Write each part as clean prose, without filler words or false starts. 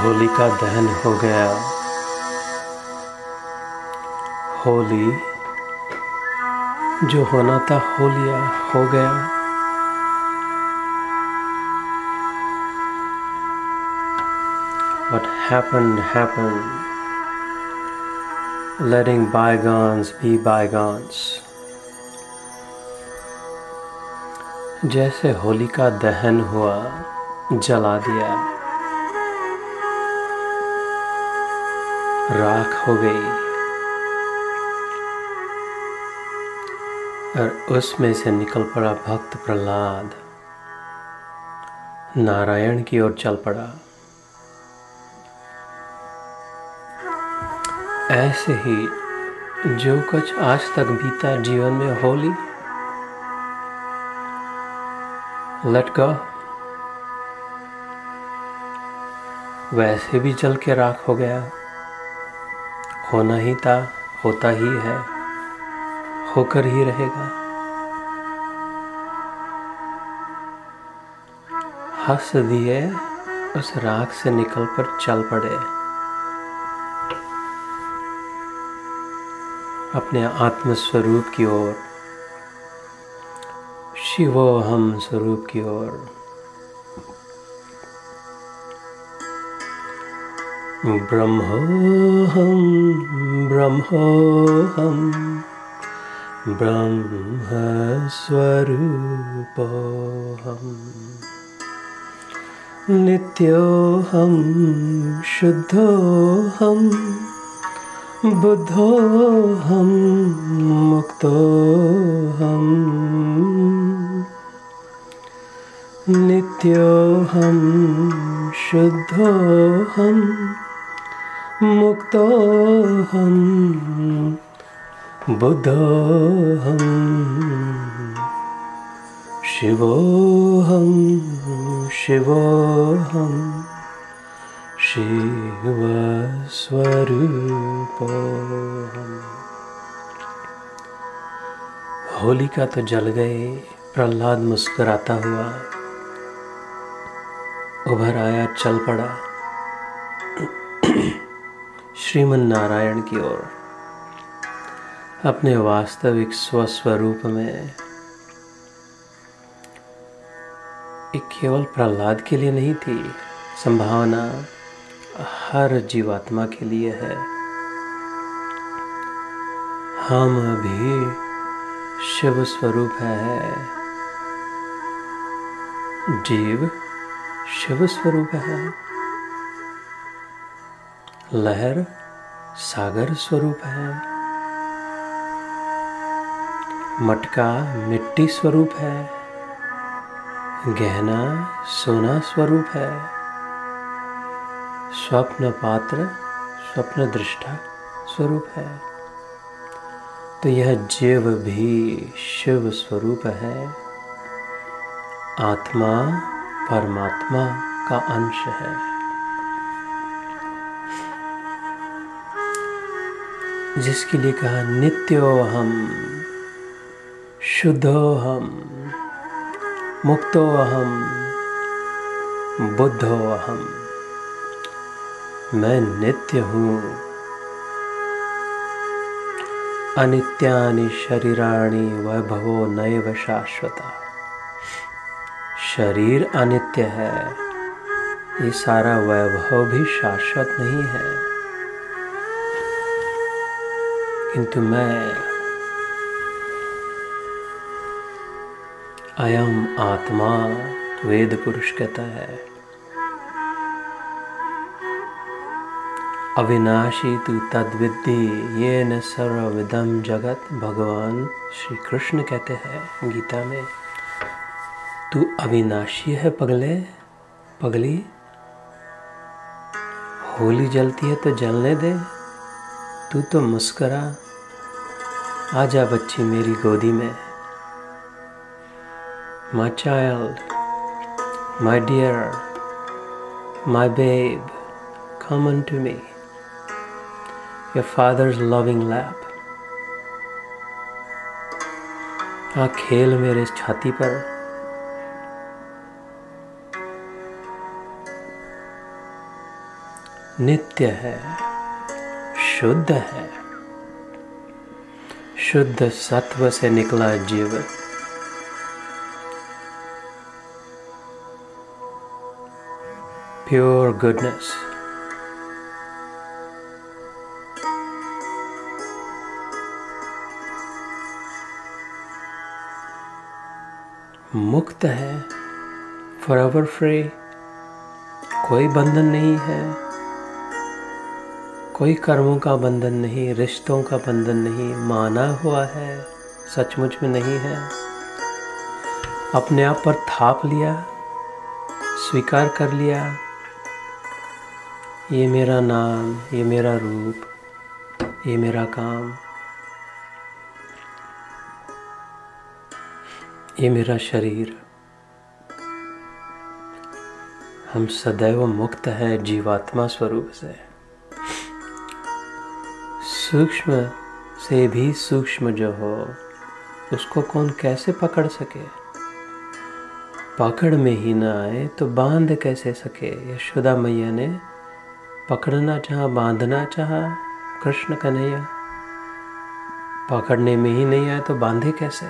होलिका दहन हो गया। होली जो होना था हो लिया, हो गया। What happened happened. Letting bygones be bygones. जैसे होलिका दहन हुआ, जला दिया, राख हो गई, और उसमें से निकल पड़ा भक्त प्रहलाद, नारायण की ओर चल पड़ा। ऐसे ही जो कुछ आज तक बीता जीवन में होली, लेट गो, वैसे भी जल के राख हो गया। होना ही था, होता ही है, होकर ही रहेगा। हंस दिए, उस राख से निकल कर चल पड़े अपने आत्म स्वरूप की ओर, शिवोहम स्वरूप की ओर। ब्रह्मोहम ब्रह्मोहम ब्रह्म स्वरूपोहम नित्योहम शुद्धोहम बुद्धोहम मुक्तोहम नित्योहम शुद्धोहम मुक्तोहम बुद्धोहम शिवोहम शिवोहम शिव स्वरूपोहम। होलिका तो जल गए, प्रहलाद मुस्कुराता हुआ उभर आया, चल पड़ा श्रीमन नारायण की ओर, अपने वास्तविक स्वस्वरूप में। एक केवल प्रहलाद के लिए नहीं थी, संभावना हर जीवात्मा के लिए है। हम भी शिव स्वरूप है, जीव शिव स्वरूप है, लहर सागर स्वरूप है, मटका मिट्टी स्वरूप है, गहना सोना स्वरूप है, स्वप्न पात्र स्वप्न दृष्टा स्वरूप है। तो यह जीव भी शिव स्वरूप है, आत्मा परमात्मा का अंश है। जिसके लिए कहा नित्योहम शुद्धोहम मुक्तोहम बुद्धोहम। मैं नित्य हूँ। अनित्यानि शरीराणि वैभवो नैव शाश्वता। शरीर अनित्य है, ये सारा वैभव भी शाश्वत नहीं है, किंतु मैं अयम आत्मा, वेद पुरुष कहता है। अविनाशी तु तद्विद्धि येन सर्वविदं जगत। भगवान श्री कृष्ण कहते हैं गीता में, तू अविनाशी है पगले, पगली। होली जलती है तो जलने दे, तू तो मुस्करा। आजा बच्ची मेरी गोदी में। My child, my dear, my babe, come unto me, your father's loving lap. आ खेल मेरे छाती पर। नित्य है, शुद्ध है, शुद्ध सत्व से निकला जीव। Pure goodness. मुक्त है, फॉरएवर फ्री। कोई बंधन नहीं है, कोई कर्मों का बंधन नहीं, रिश्तों का बंधन नहीं। माना हुआ है, सचमुच में नहीं है। अपने आप पर थाप लिया, स्वीकार कर लिया, ये मेरा नाम, ये मेरा रूप, ये मेरा काम, ये मेरा शरीर। हम सदैव मुक्त है जीवात्मा स्वरूप से। सूक्ष्म से भी सूक्ष्म जो हो, उसको कौन कैसे पकड़ सके? पकड़ में ही ना आए तो बांध कैसे सके? यशोदा मैया ने पकड़ना चाहा, बांधना चाहा कृष्ण कन्हैया। पकड़ने में ही नहीं आए तो बांधे कैसे?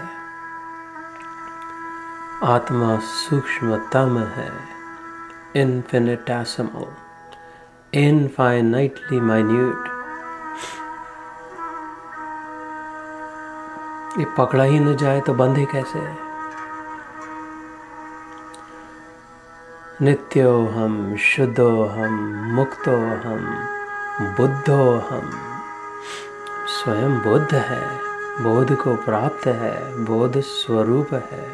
आत्मा सूक्ष्मतम है, infinitesimal, infinitely minute। ये पकड़ा ही न जाए तो बंधे कैसे? नित्यो हम, शुद्धो हम, मुक्तो हम, बुद्धो हम। स्वयं बुद्ध है, बोध को प्राप्त है, बोध स्वरूप है।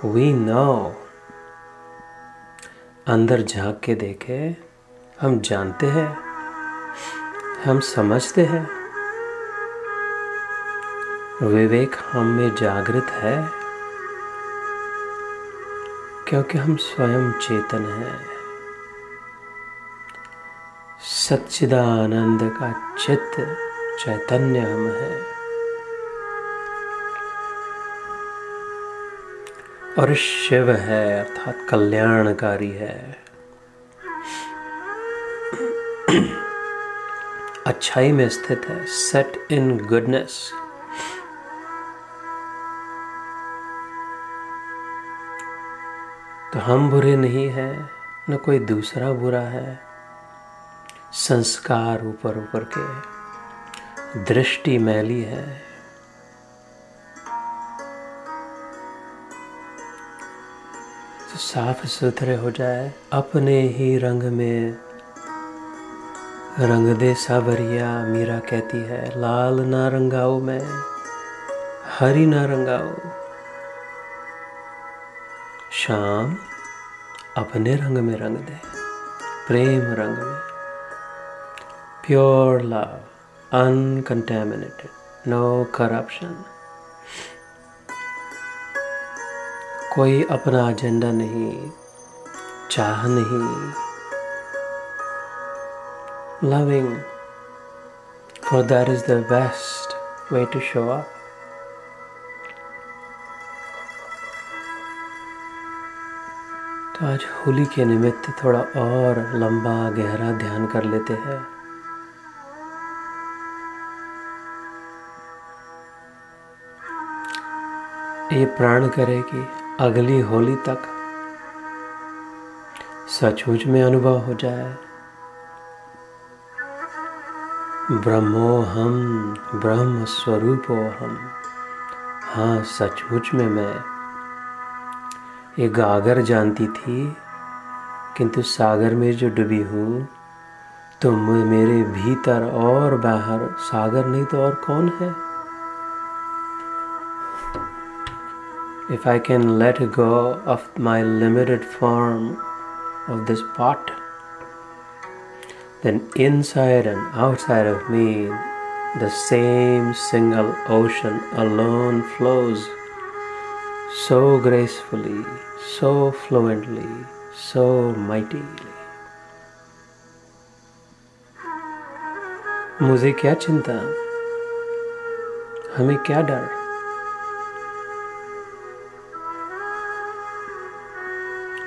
We know। अंदर झांक के देखे, हम जानते हैं, हम समझते हैं। विवेक हम में जागृत है, क्योंकि हम स्वयं चेतन हैं। सच्चिदानंद का चित्त चैतन्य हम है। और शिव है, अर्थात कल्याणकारी है। अच्छाई में स्थित है, सेट इन गुडनेस। तो हम बुरे नहीं हैं, न कोई दूसरा बुरा है। संस्कार ऊपर ऊपर के, दृष्टि मैली है। तो साफ सुथरे हो जाए, अपने ही रंग में रंग दे सावरिया। मीरा कहती है, लाल ना रंगाओ मैं, हरी ना रंगाओ। शाम अपने रंग में रंग दे, प्रेम रंग में। Pure love, uncontaminated, no corruption. कोई अपना एजेंडा नहीं, चाह नहीं। Loving, for that is the best way to show up. तो आज होली के निमित्त थोड़ा और लंबा गहरा ध्यान कर लेते हैं। ये प्राण करे कि अगली होली तक सचमुच में अनुभव हो जाए, ब्रह्मो हम, ब्रह्म स्वरूपो हम। हाँ, सचमुच में मैं ये गागर जानती थी, किंतु सागर में जो डूबी हूँ, तो मेरे भीतर और बाहर सागर नहीं तो और कौन है? If I can let go of my limited form of this pot, then inside and outside of me, the same single ocean alone flows so gracefully, so fluently, so mightily. मुझे क्या चिंता, हमें क्या डर?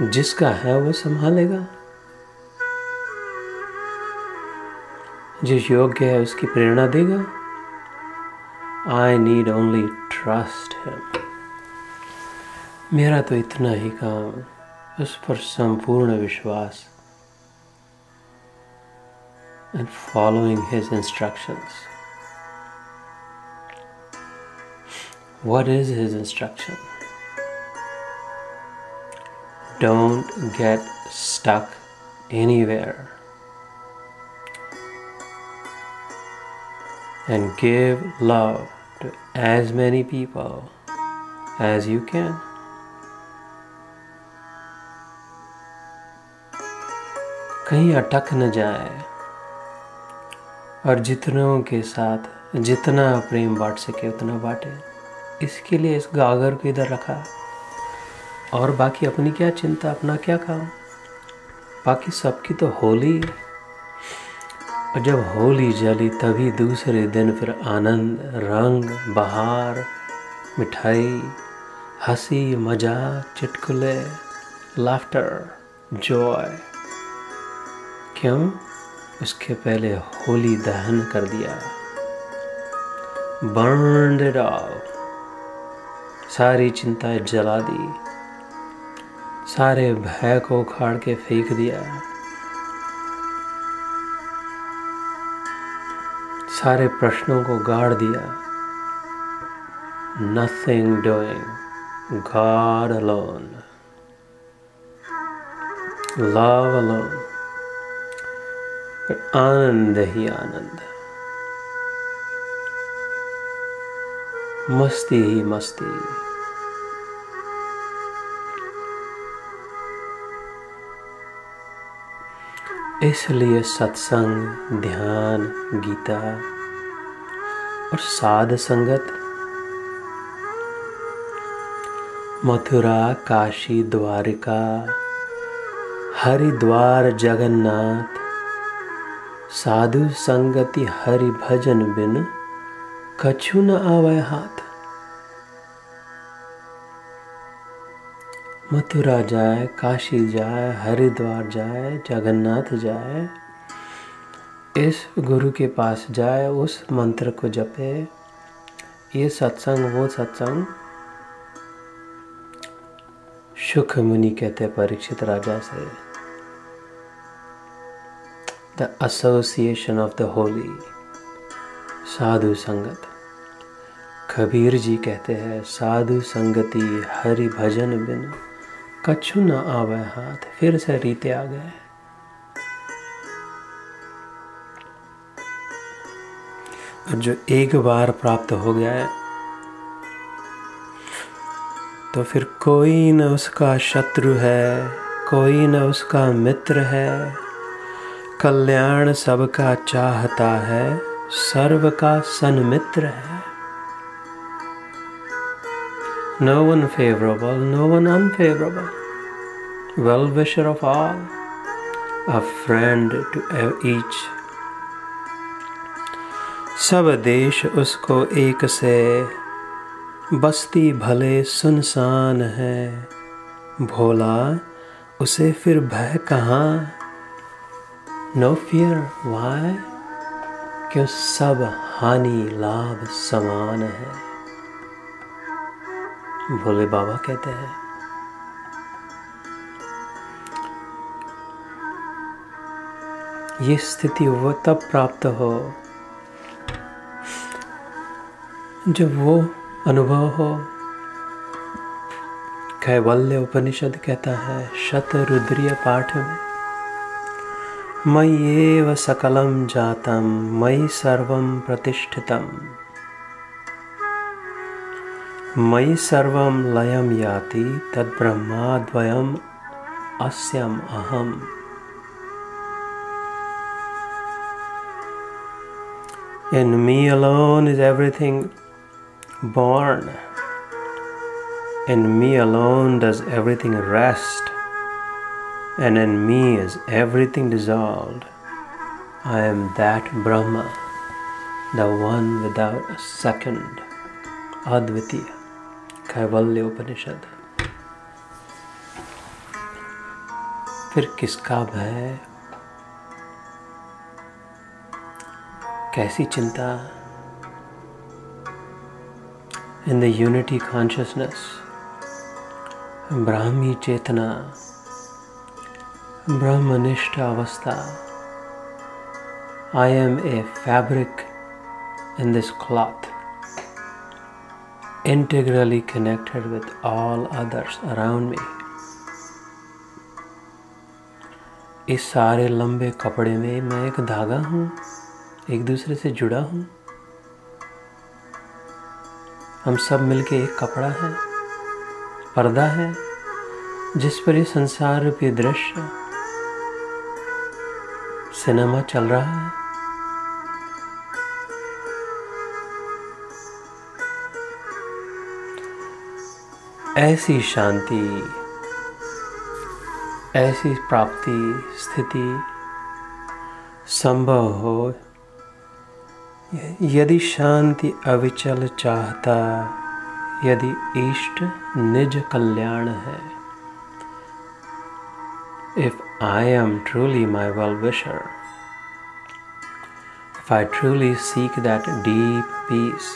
जिसका है वो संभालेगा। जो योग्य है उसकी प्रेरणा देगा। I need only trust him. मेरा तो इतना ही काम, उस पर संपूर्ण विश्वास and following his instructions. What is his instruction? Don't get stuck anywhere and give love to as many people as you can. कहीं अटक न जाए और जितनों के साथ जितना प्रेम बांट सके उतना बांटे। इसके लिए इस गागर को इधर रखा, और बाकी अपनी क्या चिंता, अपना क्या काम। बाकी सबकी तो होली, और जब होली जली तभी दूसरे दिन फिर आनंद, रंग, बहार, मिठाई, हंसी, मजाक, चुटकुले, लाफ्टर, जॉय। क्यों? उसके पहले होली दहन कर दिया, burned it all। सारी चिंताएं जला दी, सारे भय को उखाड़ के फेंक दिया, सारे प्रश्नों को गाड़ दिया। Nothing doing, God alone, love alone, आनंद ही आनंद, मस्ती ही मस्ती। इसलिए सत्संग, ध्यान, गीता और साध संगत, मथुरा, काशी, द्वारिका, हरिद्वार, जगन्नाथ, साधु संगति हरि भजन बिन कछु न आवे हाथ। मथुरा जाए, काशी जाए, हरिद्वार जाए, जगन्नाथ जाए, इस गुरु के पास जाए, उस मंत्र को जपे, ये सत्संग वो सत्संग। शुक मुनि कहते परीक्षित राजा से, the association of the holy, साधु संगत। कबीर जी कहते हैं, साधु संगति हरि भजन बिन कछु न आवे हाथ। फिर से रीते आ गए। और जो एक बार प्राप्त हो गया है तो फिर कोई न उसका शत्रु है, कोई न उसका मित्र है। कल्याण सबका चाहता है, सर्व का सन्मित्र है। No one favorable, no one unfavorable, well-wisher of all, a friend to each। सब देश उसको एक से, बस्ती भले सुनसान है। भोला उसे फिर भय कहाँ, no fear, why? क्यों सब हानि लाभ समान है। भोले बाबा कहते हैं। ये स्थिति वो तब प्राप्त हो जब वो अनुभव हो। कैवल्य उपनिषद कहता है शतरुद्रीय पाठ में, मयि एव सकलं जातं, मयि सर्वं प्रतिष्ठितं, मयि सर्वं लयं याति, तद्ब्रह्माद्वयम् अस्यम् अहम्। In me alone is everything born. In me alone does everything rest. And in me is everything dissolved. I am that Brahma, the one without a second, Advitiya, कैवल्य उपनिषद। फिर किसका भय? कैसी चिंता। इन द यूनिटी कॉन्शियसनेस, ब्राह्मी चेतना, ब्रह्मनिष्ठ अवस्था, I am a fabric in this cloth, integrally connected with all others around me. इस सारे लंबे कपड़े में मैं एक धागा हूँ, एक दूसरे से जुड़ा हूँ। हम सब मिलके एक कपड़ा है, पर्दा है, जिस पर ये संसार रूपी दृश्य सिनेमा चल रहा है। ऐसी शांति, ऐसी प्राप्ति स्थिति संभव हो यदि शांति अविचल चाहता, यदि इष्ट निज कल्याण है। If I am truly my well-wisher, if I truly seek that deep peace,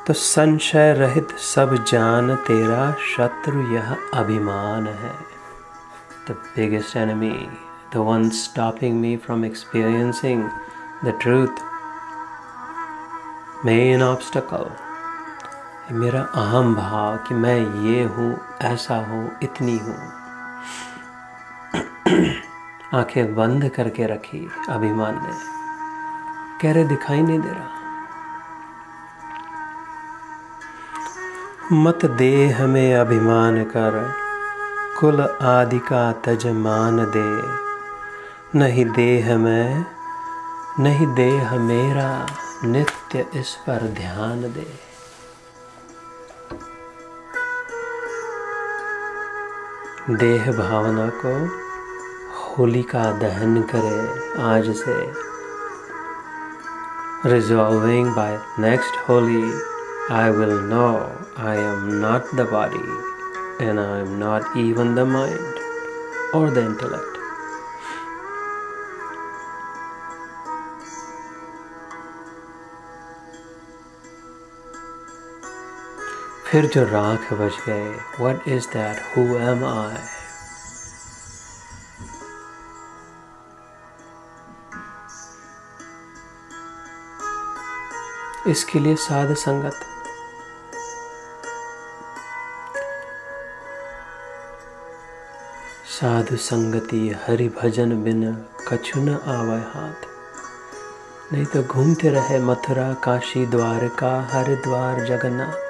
तो संशय रहित सब जान तेरा शत्रु यह अभिमान है। The biggest enemy, the one stopping me from experiencing the truth, main obstacle, मेरा अहम भाव कि मैं ये हूँ, ऐसा हूँ, इतनी हूँ। आंखें बंद करके रखी अभिमान ने, कह रहे दिखाई नहीं दे रहा। मत देह में अभिमान कर, कुल आदि का तजमान दे। नहीं देह में, नहीं देह मेरा, नित्य इस पर ध्यान दे। देह भावना को होलिका दहन करे आज से। Resolving by next Holi, I will know I am not the body and I am not even the mind or the intellect. फिर जो राख बच गए, what is that? Who am I? इसके लिए साध संगत, साधु संगति हरि भजन बिन कछु न आवे हाथ। नहीं तो घूमते रहे मथुरा काशी द्वारका हरिद्वार जगन्नाथ।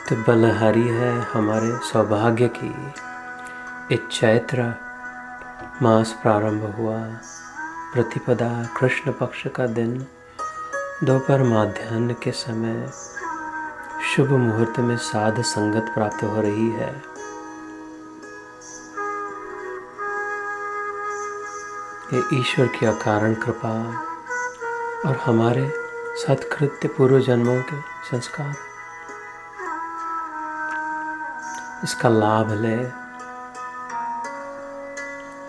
तो बलहारी है हमारे सौभाग्य की। इस चैत्र मास प्रारंभ हुआ, प्रतिपदा कृष्ण पक्ष का दिन, दोपहर माध्याह्न के समय शुभ मुहूर्त में साध संगत प्राप्त हो रही है। ये ईश्वर की अकारण कृपा और हमारे सत्कृत्य पूर्व जन्मों के संस्कार, इसका लाभ ले।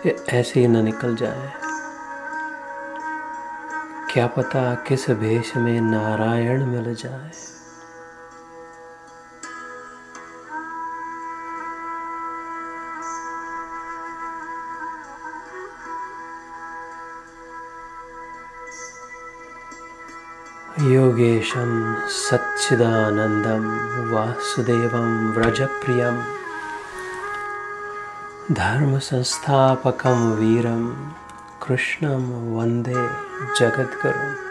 ये ऐसे ही न निकल जाए। क्या पता किस भेष में नारायण मिल जाए। योगेशं सच्चिदानंदं वासुदेवं व्रजप्रियं धर्म संस्थापकं वीरं कृष्णं वंदे जगद्गुरुम्।